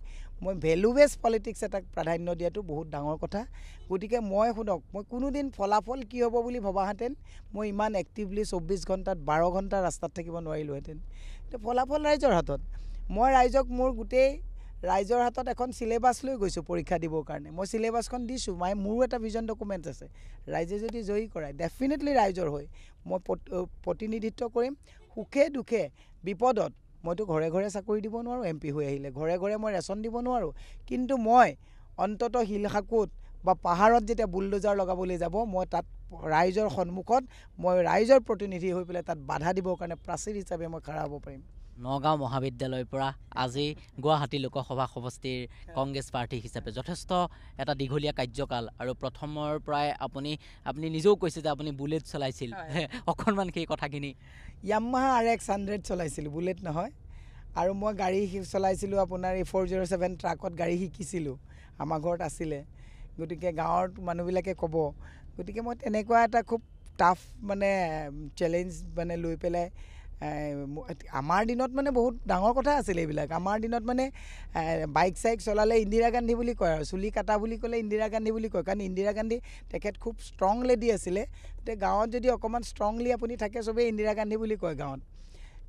মই ভেলু বেছ পলিটিক্স এটাক প্ৰাধান্য দিয়াটো বহুত ডাঙৰ কথা। গতিকে মই শুনক, মই কোনোদিন ফলাফল কি হ'ব বুলি ভবাহেঁতেন মই ইমান এক্টিভলি 24 ঘণ্টাত 12 ঘণ্টা ৰাস্তাত থাকিব নোৱাৰিলোঁহেঁতেন। কিন্তু ফলাফল ৰাইজৰ হাতত, মই ৰাইজক মোৰ গোটেই ৰাইজৰ হাতত এখন চিলেবাছ লৈ গৈছোঁ পৰীক্ষা দিবৰ কাৰণে, মই চিলেবাছখন দিছোঁ, মোৰো এটা ভিজন ডকুমেণ্ট আছে, ৰাইজে যদি জয়ী কৰায় ডেফিনেটলি ৰাইজৰ হৈ মই প্ৰতিনিধিত্ব কৰিম। সুখে দুখে বিপদত মইতো ঘৰে ঘৰে চাকৰি দিব নোৱাৰোঁ, MP হৈ আহিলে ঘৰে ঘৰে মই ৰেচন দিব নোৱাৰোঁ, কিন্তু মই অন্ততঃ শিলশাকুত বা পাহাৰত যেতিয়া বুলডোজাৰ লগাবলৈ যাব মই তাত ৰাইজৰ সন্মুখত মই ৰাইজৰ প্ৰতিনিধি হৈ পেলাই তাত বাধা দিবৰ কাৰণে প্ৰাচীৰ হিচাপে মই খাৰা হ'ব পাৰিম। নগাঁও মহাবিদ্যালয়ৰ পৰা আজি গুৱাহাটী লোকসভা সমষ্টিৰ কংগ্ৰেছ প্ৰাৰ্থী হিচাপে যথেষ্ট এটা দীঘলীয়া কাৰ্যকাল, আৰু প্ৰথমৰ পৰাই আপুনি নিজেও কৈছে যে আপুনি বুলেট চলাইছিল, অকণমান সেই কথাখিনি। য়ামাহা RX 100 চলাইছিলোঁ, বুলেট নহয়, আৰু মই গাড়ী চলাইছিলোঁ আপোনাৰ এই 407 ট্ৰাকত গাড়ী শিকিছিলোঁ, আমাৰ ঘৰত আছিলে, গতিকে গাঁৱৰ মানুহবিলাকে ক'ব, গতিকে মই তেনেকুৱা এটা খুব টাফ মানে চেলেঞ্জ মানে লৈ পেলাই আমাৰ দিনত মানে বহুত ডাঙৰ কথা আছিলে এইবিলাক। আমাৰ দিনত মানে বাইক চাইক চলালে ইন্দিৰা গান্ধী বুলি কয়, আৰু চুলি কাটা বুলি ক'লে ইন্দিৰা গান্ধী বুলি কয়, কাৰণ ইন্দিৰা গান্ধী তেখেত খুব ষ্ট্ৰং লেডি আছিলে, গতিকে গাঁৱত যদি অকণমান ষ্ট্ৰংলি আপুনি থাকে চবেই ইন্দিৰা গান্ধী বুলি কয় গাঁৱত।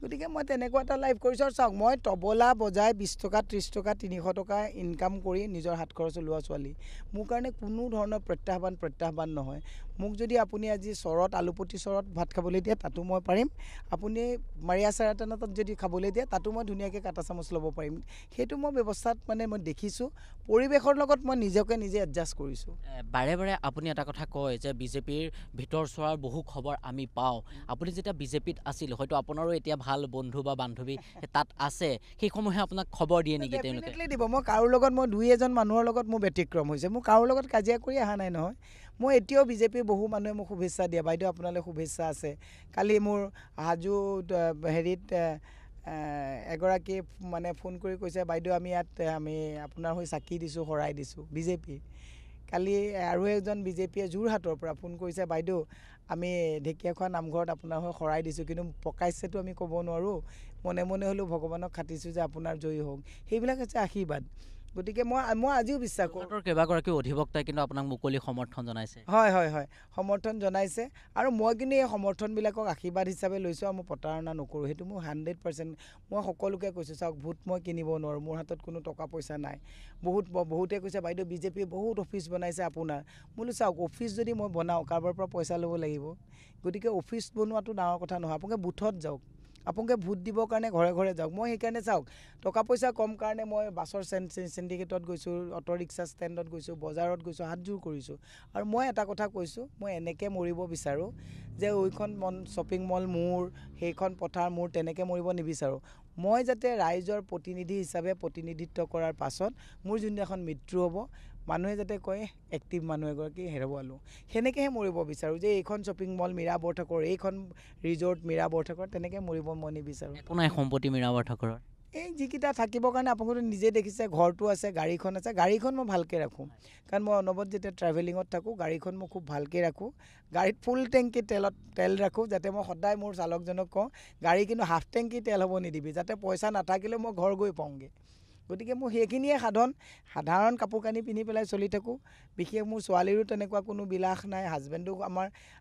গতিকে মই তেনেকুৱা এটা লাইফ কৰিছোঁ। আৰু চাওক, মই তবলা বজাই 20 টকা 30 টকা 300 টকা ইনকাম কৰি নিজৰ হাত খৰচ ওলোৱা ছোৱালী, মোৰ কাৰণে কোনো ধৰণৰ প্ৰত্যাহ্বান নহয়। মোক যদি আপুনি আজি চৰত আলুপতি চৰত ভাত খাবলৈ দিয়ে তাতো মই পাৰিম, আপুনি মাৰিয়া চেৰাটানাত যদি খাবলৈ দিয়ে তাতো মই ধুনীয়াকৈ কাটা চামুচ ল'ব পাৰিম। সেইটো মই ব্যৱস্থাত মানে মই দেখিছোঁ, পৰিৱেশৰ লগত মই নিজে এডজাষ্ট কৰিছোঁ। বাৰে বাৰে আপুনি এটা কথা কয় যে বিজেপিৰ ভিতৰ চোৱাৰ বহু খবৰ আমি পাওঁ, আপুনি যেতিয়া বিজেপিত আছিল হয়তো আপোনাৰো এতিয়া ভাল বন্ধু বা বান্ধৱী তাত আছে, সেইসমূহে আপোনাক খবৰ দিয়ে নেকি? তেওঁলোকে দিব। মই কাৰোৰ লগত মই 2-এজন মানুহৰ লগত মোৰ ব্যতিক্ৰম হৈছে, মোৰ কাৰোৰ লগত কাজিয়া কৰি অহা নাই নহয়। মই এতিয়াও বিজেপিৰ বহু মানুহে মোক শুভেচ্ছা দিয়ে, বাইদেউ আপোনালৈ শুভেচ্ছা আছে। কালি মোৰ হাজো হেৰিত এগৰাকী মানে ফোন কৰি কৈছে বাইদেউ আমি আপোনাৰ হৈ চাকি দিছোঁ, শৰাই দিছোঁ, বিজেপি। কালি আৰু এজন বিজেপিয়ে যোৰহাটৰ পৰা ফোন কৰিছে বাইদেউ আমি ঢেকীয়াখোৱা নামঘৰত আপোনাৰ হৈ শৰাই দিছোঁ, কিন্তু পকাইছেতো আমি ক'ব নোৱাৰোঁ, মনে মনে হ'লেও ভগৱানক খাটিছোঁ যে আপোনাৰ জয়ী হওক। সেইবিলাক হৈছে আশীৰ্বাদ। গতিকে মই আজিও বিশ্বাস কৰোঁ। যোৰহাটৰ কেইবাগৰাকী অধিবক্তাই কিন্তু আপোনাক মুকলি সমৰ্থন জনাইছে। হয় সমৰ্থন জনাইছে আৰু মই কিন্তু এই সমৰ্থনবিলাকক আশীৰ্বাদ হিচাপে লৈছোঁ আৰু মই প্ৰতাৰণা নকৰোঁ, সেইটো মোৰ 100%। মই সকলোকে কৈছোঁ চাওক, ভোট মই কিনিব নোৱাৰোঁ, মোৰ হাতত কোনো টকা পইচা নাই। বহুতে কৈছে বাইদেউ বিজেপিয়ে বহুত অফিচ বনাইছে আপোনাৰ। বোলো চাওক, অফিচ যদি মই বনাওঁ কাৰোবাৰ পৰা পইচা ল'ব লাগিব। গতিকে অফিচ বনোৱাটো ডাঙৰ কথা নহয়। আপোনালোকে বুথত যাওক, আপোনালোকে ভোট দিবৰ কাৰণে ঘৰে ঘৰে যাওক। মই সেইকাৰণে চাওক, টকা পইচা কম কাৰণে মই বাছৰ চিণ্ডিকেটত গৈছোঁ, অটো ৰিক্সা ষ্টেণ্ডত গৈছোঁ, বজাৰত গৈছোঁ, হাতযোৰ কৰিছোঁ। আৰু মই এটা কথা কৈছোঁ, মই এনেকৈ মৰিব বিচাৰোঁ যে ওইখন শ্বপিং মল মোৰ, সেইখন পথাৰ মোৰ, তেনেকৈ মৰিব নিবিচাৰোঁ। মই যাতে ৰাইজৰ প্ৰতিনিধি হিচাপে প্ৰতিনিধিত্ব কৰাৰ পাছত মোৰ যোনদিনাখন মৃত্যু হ'ব, মানুহে যাতে কয় এক্টিভ মানুহ এগৰাকী হেৰুৱালোঁ। সেনেকৈহে মৰিব বিচাৰোঁ যে এইখন শ্বপিং মল মীৰা বৰঠাকুৰ, এইখন ৰিজৰ্ট মীৰা বৰঠাকুৰ, তেনেকৈ মৰিব মই নিবিচাৰোঁ। একো নাই সম্পত্তি মীৰা বৰঠাকুৰৰ। এই যিকেইটা থাকিবৰ কাৰণে আপোনালোকে নিজে দেখিছে, ঘৰটো আছে, গাড়ীখন আছে। গাড়ীখন মই ভালকৈ ৰাখোঁ, কাৰণ মই অনবৰত যেতিয়া ট্ৰেভেলিঙত থাকোঁ গাড়ীখন মই খুব ভালকৈ ৰাখোঁ। গাড়ীত ফুল টেংকি তেল ৰাখোঁ, যাতে মই সদায় মোৰ চালকজনক কওঁ গাড়ী কিন্তু হাফ টেংকি তেল হ'ব নিদিবি, যাতে পইচা নাথাকিলেও মই ঘৰ গৈ পাওঁগৈ। গতিকে মোৰ সেইখিনিয়ে সাধাৰণ কাপোৰ কানি পিন্ধি পেলাই চলি থাকোঁ। বিশেষ মোৰ ছোৱালীৰো তেনেকুৱা কোনো বিলাস নাই, হাজবেণ্ডো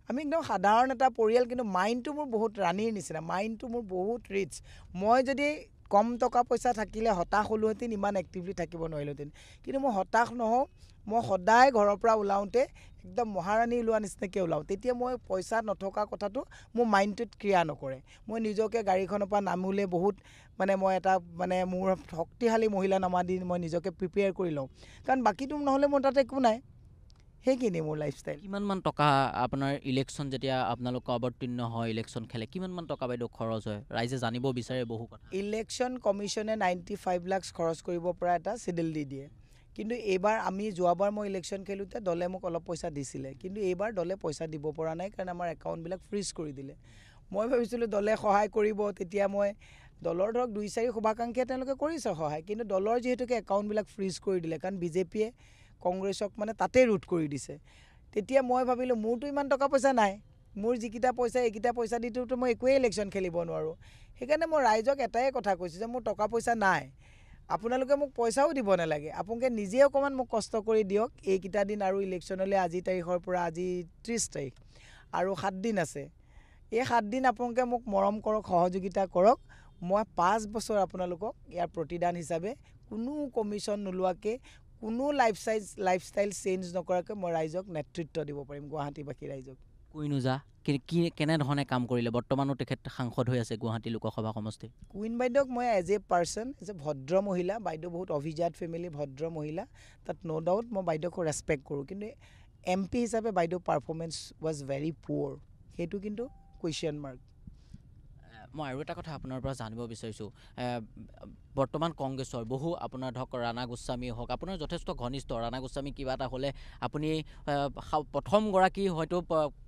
আমি একদম সাধাৰণ এটা পৰিয়াল, কিন্তু মাইণ্ডটো মোৰ বহুত ৰাণীৰ নিচিনা, মাইণ্ডটো মোৰ বহুত ৰিচ। মই যদি কম টকা পইচা থাকিলে হতাশ হ'লোহেঁতেন, ইমান এক্টিভলি থাকিব নোৱাৰিলোহেঁতেন। কিন্তু মই হতাশ নহওঁ, মই সদায় ঘৰৰ পৰা ওলাওঁতে একদম মহাৰাণী ওলোৱা নিচিনাকৈ ওলাওঁ। তেতিয়া মই পইচা নথকা কথাটো মোৰ মাইণ্ডটোত ক্ৰিয়া নকৰে। মই নিজকে গাড়ীখনৰ পৰা নামোলে বহুত মই এটা মোৰ শক্তিশালী মহিলা নামা দি মই নিজকে প্ৰিপেয়াৰ কৰি লওঁ, কাৰণ বাকীটো নহ'লে মোৰ তাত একো নাই। সেইখিনি মোৰ লাইফষ্টাইল। কিমানমান টকা আপোনাৰ ইলেকশ্যন যেতিয়া আপোনালোক অৱতীৰ্ণ হয়, ইলেকশ্যন খেলে, কিমানমান টকা বাইদেউ খৰচ হয়? ৰাইজে জানিব বিচাৰে বহু কথা। ইলেকশ্যন কমিশ্যনে 95 লাখ খৰচ কৰিব পৰা এটা চিডিউল দি দিয়ে। কিন্তু এইবাৰ যোৱাবাৰ মই ইলেকশ্যন খেলোঁতে দলে মোক অলপ পইচা দিছিলে, কিন্তু এইবাৰ দলে পইচা দিব পৰা নাই, কাৰণ আমাৰ একাউণ্টবিলাক ফ্ৰিজ কৰি দিলে। মই ভাবিছিলোঁ দলে সহায় কৰিব, তেতিয়া মই দলৰ ধৰক 2-4 শুভাকাংক্ষীয়ে তেওঁলোকে কৰিছে সহায়, কিন্তু দলৰ যিহেতুকে একাউণ্টবিলাক ফ্ৰিজ কৰি দিলে, কাৰণ বিজেপিয়ে কংগ্ৰেছক তাতেই ৰোধ কৰি দিছে। তেতিয়া মই ভাবিলোঁ মোৰতো ইমান টকা পইচা নাই, মোৰ যিকেইটা পইচা এইকেইটা পইচা দিটোতো মই একোৱেই ইলেকশ্যন খেলিব নোৱাৰোঁ। সেইকাৰণে মই ৰাইজক এটাই কথা কৈছোঁ যে মোৰ টকা পইচা নাই, আপোনালোকে মোক পইচাও দিব নালাগে, আপোনালোকে নিজে অকণমান মোক কষ্ট কৰি দিয়ক। এইকেইটা দিন আৰু ইলেকশ্যনলৈ আজি তাৰিখৰ পৰা আজি 30 তাৰিখ আৰু 7 দিন আছে। এই 7 দিন আপোনালোকে মোক মৰম কৰক, সহযোগিতা কৰক। মই 5 বছৰ আপোনালোকক ইয়াৰ প্ৰতিদান হিচাপে কোনো কমিশ্যন নোলোৱাকৈ, কোনো লাইফষ্টাইল চেঞ্জ নকৰাকৈ মই ৰাইজক নেতৃত্ব দিব পাৰিম, গুৱাহাটীবাসী ৰাইজক। কুইন ওজা কেনেধৰণে কাম কৰিলে? বৰ্তমানো তেখেত সাংসদ হৈ আছে গুৱাহাটী লোকসভা সমষ্টি। কুইন বাইদেউক মই as a person, as a ভদ্ৰ মহিলা, বাইদেউ বহুত অভিজাত ফেমিলি, ভদ্ৰ মহিলা, তাত ন' ডাউট মই বাইদেউক ৰেচপেক্ট কৰোঁ। কিন্তু MP হিচাপে বাইদেউ পাৰফৰ্মেঞ্চ ৱাজ ভেৰি পুৱৰ, সেইটো কিন্তু কুৱেশ্যন মাৰ্ক। মই আৰু এটা কথা আপোনাৰ পৰা জানিব বিচাৰিছোঁ, বৰ্তমান কংগ্ৰেছৰ বহু আপোনাৰ ধৰক ৰাণা গোস্বামী হওক, আপোনাৰ যথেষ্ট ঘনিষ্ঠ। ৰাণা গোস্বামী কিবা এটা হ'লে আপুনি প্ৰথমগৰাকী হয়তো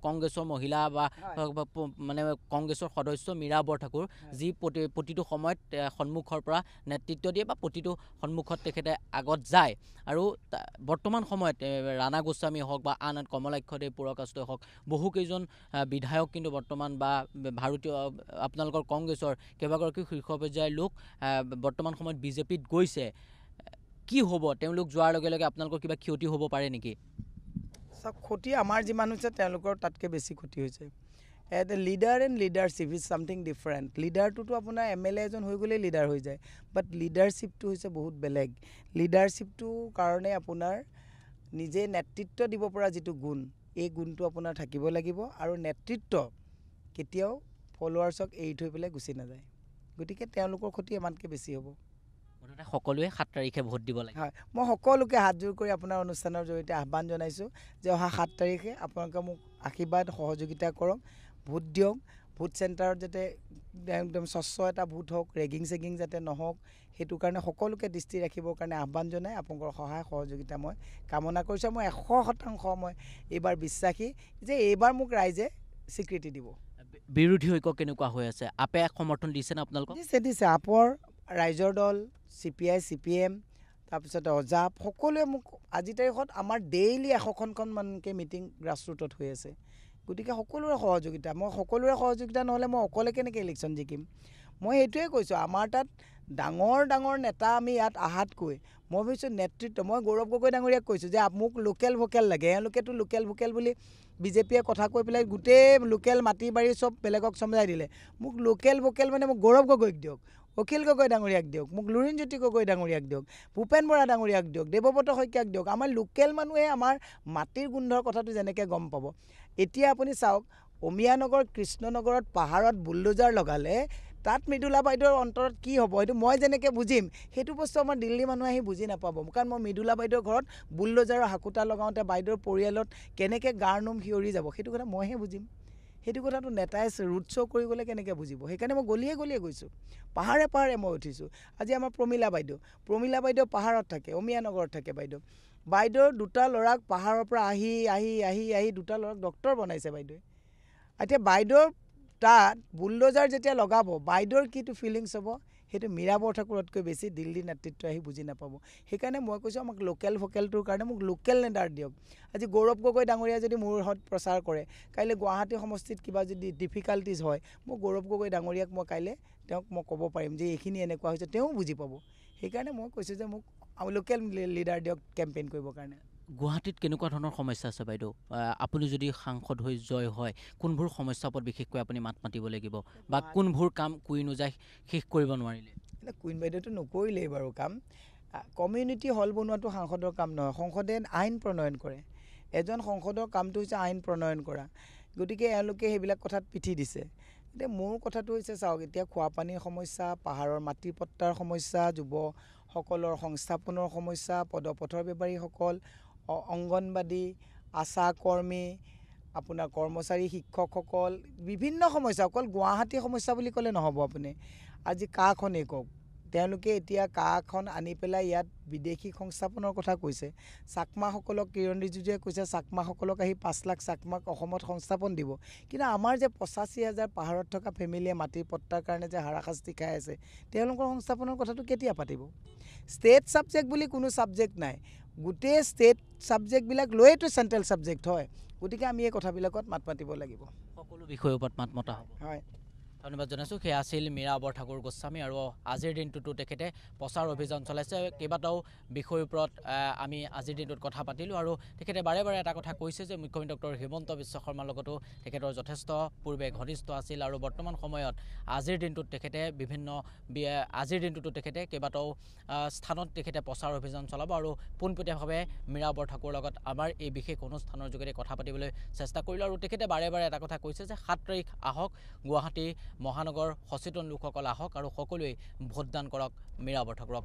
কংগ্ৰেছৰ মহিলা বা কংগ্ৰেছৰ সদস্য মীৰা বৰঠাকুৰ, যি প্ৰতিটো সময়ত সন্মুখৰ পৰা নেতৃত্ব দিয়ে বা প্ৰতিটো সন্মুখত তেখেতে আগত যায়। আৰু বৰ্তমান সময়ত ৰাণা গোস্বামী হওক বা আন কমলাক্ষদেৱ পুৰকাষ্টই হওক, বহুকেইজন বিধায়ক কিন্তু বৰ্তমান বা ভাৰতীয় আপোনালোকৰ কংগ্ৰেছৰ কেইবাগৰাকী শীৰ্ষ পৰ্যায়ৰ লোক বৰ্তমান সময়ত বিজেপিত গৈছে। কি হ'ব তেওঁলোক যোৱাৰ লগে লগে আপোনালোকৰ কিবা ক্ষতি হ'ব পাৰে নেকি? চব ক্ষতি আমাৰ যিমান হৈছে তেওঁলোকৰ তাতকৈ বেছি ক্ষতি হৈছে। At a leader and leadership is something different. লিডাৰটোতো আপোনাৰ MLA এজন হৈ গ'লেই লিডাৰ হৈ যায়, বাট লিডাৰশ্বিপটো হৈছে বহুত বেলেগ। লিডাৰশ্বিপটোৰ কাৰণে আপোনাৰ নিজে নেতৃত্ব দিব পৰা যিটো গুণ, এই গুণটো আপোনাৰ থাকিব লাগিব। আৰু নেতৃত্ব কেতিয়াও ফলোৱাৰ্ছক এৰি থৈ পেলাই গুচি নাযায়। গতিকে তেওঁলোকৰ ক্ষতি ইমানকৈ বেছি হ'ব। মুঠতে সকলোৱে 7 তাৰিখে ভোট দিব লাগে। হয়, মই সকলোকে হাতযোৰ কৰি আপোনাৰ অনুষ্ঠানৰ জৰিয়তে আহ্বান জনাইছোঁ যে অহা 7 তাৰিখে আপোনালোকে মোক আশীৰ্বাদ সহযোগিতা কৰক, ভোট দিয়ক। ভোট চেণ্টাৰত যাতে একদম স্বচ্ছ এটা ভোট হওক, ৰেগিং চেগিং যাতে নহওক, সেইটো কাৰণে সকলোকে দৃষ্টি ৰাখিবৰ কাৰণে আহ্বান জনাই আপোনালোকৰ সহায় সহযোগিতা মই কামনা কৰিছোঁ। মই 100% মই এইবাৰ বিশ্বাসী যে এইবাৰ মোক ৰাইজে স্বীকৃতি দিব। বিৰোধী ঐক্য কেনেকুৱা হৈ আছে? আপে সমৰ্থন দিছেনে আপোনালোকক? দিছে। আপৰ ৰাইজৰ দল, CPI CPM, তাৰপিছতে অজাপ, সকলোৱে মোক আজি তাৰিখত আমাৰ ডেইলি 100খনকৈ মিটিং গ্ৰাছৰুটত হৈ আছে। গতিকে সকলোৰে সহযোগিতা, মই সকলোৰে সহযোগিতা নহ'লে মই অকলে কেনেকৈ ইলেকশ্যন জিকিম। মই সেইটোৱে কৈছোঁ, আমাৰ তাত ডাঙৰ ডাঙৰ নেতা আমি ইয়াত আহাতকৈ মই ভাবিছোঁ নেতৃত্ব মই গৌৰৱ গগৈ ডাঙৰীয়াক কৈছোঁ যে মোক লোকেল ভোকেল লাগে এওঁলোকেতো লোকেল ভোকেল বুলি বিজেপিয়ে কথা কৈ পেলাই গোটেই লোকেল মাটি বাৰী চব বেলেগক চমজাই দিলে মোক লোকেল ভোকেল মানে মোক গৌৰৱ গগৈক দিয়ক অখিল গগৈ ডাঙৰীয়াক দিয়ক মোক লুৰিণজ্যোতি গগৈ ডাঙৰীয়াক দিয়ক ভূপেন বৰা ডাঙৰীয়াক দিয়ক দেৱব্ৰত শইকীয়াক দিয়ক আমাৰ লোকেল মানুহে আমাৰ মাটিৰ গোন্ধৰ কথাটো যেনেকৈ গম পাব এতিয়া আপুনি চাওক অমিয়ানগৰ কৃষ্ণনগৰত পাহাৰত বুলডোজাৰ লগালে তাত মৃদুলা বাইদেউৰ অন্তৰত কি হ'ব সেইটো মই যেনেকৈ বুজিম সেইটো বস্তু আমাৰ দিল্লী মানুহে আহি বুজি নাপাব কাৰণ মই মৃদুলা বাইদেউৰ ঘৰত বুলডোজাৰৰ হাকুটা লগাওঁতে বাইদেউৰ পৰিয়ালত কেনেকৈ গাৰ নোম শিয়ৰি যাব সেইটো কথা মইহে বুজিম সেইটো কথাটো নেতাই ৰোড শ্ব' কৰি গ'লে কেনেকৈ বুজিব সেইকাৰণে মই গলিয়ে গলিয়ে গৈছোঁ পাহাৰে পাহাৰে মই উঠিছোঁ আজি আমাৰ প্ৰমীলা বাইদেউ পাহাৰত থাকে অমিয়ানগৰত থাকে বাইদেউৰ দুটা ল'ৰাক পাহাৰৰ পৰা আহি আহি আহি আহি দুটা ল'ৰাক ডক্তৰ বনাইছে বাইদেৱে এতিয়া বাইদেউৰ তাত বুলডোজাৰ যেতিয়া লগাব বাইদেউৰ কিটো ফিলিংছ হ'ব সেইটো মীৰা বৰঠাকুৰতকৈ বেছি দিল্লী নেতৃত্ব আহি বুজি নাপাব সেইকাৰণে মই কৈছোঁ আমাক লোকেল ভোকেলটোৰ কাৰণে মোক লোকেল নেতাৰ দিয়ক আজি গৌৰৱ গগৈ ডাঙৰীয়া যদি মোৰ হত প্ৰচাৰ কৰে কাইলৈ গুৱাহাটী সমষ্টিত কিবা যদি ডিফিকাল্টিজ হয় মই গৌৰৱ গগৈ ডাঙৰীয়াক মই কাইলৈ তেওঁক মই ক'ব পাৰিম যে এইখিনি এনেকুৱা হৈছে তেওঁ বুজি পাব সেইকাৰণে মই কৈছোঁ যে মোক লোকেল লিডাৰ দিয়ক কেম্পেইন কৰিবৰ কাৰণে গুৱাহাটীত কেনেকুৱা ধৰণৰ সমস্যা আছে বাইদেউ আপুনি যদি সাংসদ হৈ জয় হয় কোনবোৰ সমস্যাৰ ওপৰত বিশেষকৈ আপুনি মাত মাতিব লাগিব বা কোনবোৰ কাম কুই নোযায় শেষ কৰিব নোৱাৰিলে কুইন বাইদেউটো নকৰিলেই বাৰু কাম কমিউনিটি হল বনোৱাটো সাংসদৰ কাম নহয় সংসদে আইন প্ৰণয়ন কৰে এজন সংসদৰ কামটো হৈছে আইন প্ৰণয়ন কৰা গতিকে এওঁলোকে সেইবিলাক কথাত পিঠি দিছে এতিয়া মোৰ কথাটো হৈছে চাওক এতিয়া খোৱাপানীৰ সমস্যা পাহাৰৰ মাটি পট্টাৰ সমস্যা যুৱসকলৰ সংস্থাপনৰ সমস্যা পদপথৰ বেপাৰীসকল অংগনবাদী আশা কৰ্মী আপোনাৰ কৰ্মচাৰী শিক্ষকসকল বিভিন্ন সমস্যা অকল গুৱাহাটী সমস্যা বুলি ক'লে নহ'ব আপুনি আজি কাখনেই কওক তেওঁলোকে এতিয়া কাখন আনি পেলাই ইয়াত বিদেশী সংস্থাপনৰ কথা কৈছে চাকমাসকলক কিৰণ ৰিজিজুৱে কৈছে চাকমাসকলক আহি 5 লাখ চাকমাক অসমত সংস্থাপন দিব কিন্তু আমাৰ যে 85,000 পাহাৰত থকা ফেমিলিয়ে মাটিৰ পট্টাৰ কাৰণে যে হাৰাশাস্তি খাই আছে তেওঁলোকৰ সংস্থাপনৰ কথাটো কেতিয়া পাতিব ষ্টেট ছাবজেক্ট বুলি কোনো ছাবজেক্ট নাই গোটেই ষ্টেট ছাবজেক্টবিলাক লৈয়েতো চেণ্ট্ৰেল ছাবজেক্ট হয় গতিকে আমি এই কথাবিলাকত মাত মাতিব লাগিব সকলো বিষয়ৰ ওপৰত মাত মতা হ'ব হয় ধন্যবাদ জনাইছোঁ সেয়া আছিল মীৰা বৰঠাকুৰ গোস্বামী আৰু আজিৰ দিনটোতো তেখেতে প্ৰচাৰ অভিযান চলাইছে কেইবাটাও বিষয়ৰ ওপৰত আমি আজিৰ দিনটোত কথা পাতিলোঁ আৰু তেখেতে বাৰে বাৰে এটা কথা কৈছে যে মুখ্যমন্ত্ৰী ডক্টৰ হিমন্ত বিশ্ব শৰ্মাৰ লগতো তেখেতৰ যথেষ্ট পূৰ্বে ঘনিষ্ঠ আছিল আৰু বৰ্তমান সময়ত আজিৰ দিনটোত তেখেতে কেইবাটাও স্থানত তেখেতে প্ৰচাৰ অভিযান চলাব আৰু পোনপটীয়াভাৱে মীৰা বৰঠাকুৰৰ লগত আমাৰ এই বিশেষ অনুষ্ঠানৰ যোগেদি কথা পাতিবলৈ চেষ্টা কৰিলোঁ আৰু তেখেতে বাৰে বাৰে এটা কথা কৈছে যে 7 তাৰিখ আহক গুৱাহাটী মহানগৰ সচেতন লোকসকল আহক আৰু সকলোৱে ভোটদান কৰক মীৰা বৰঠাকুৰক।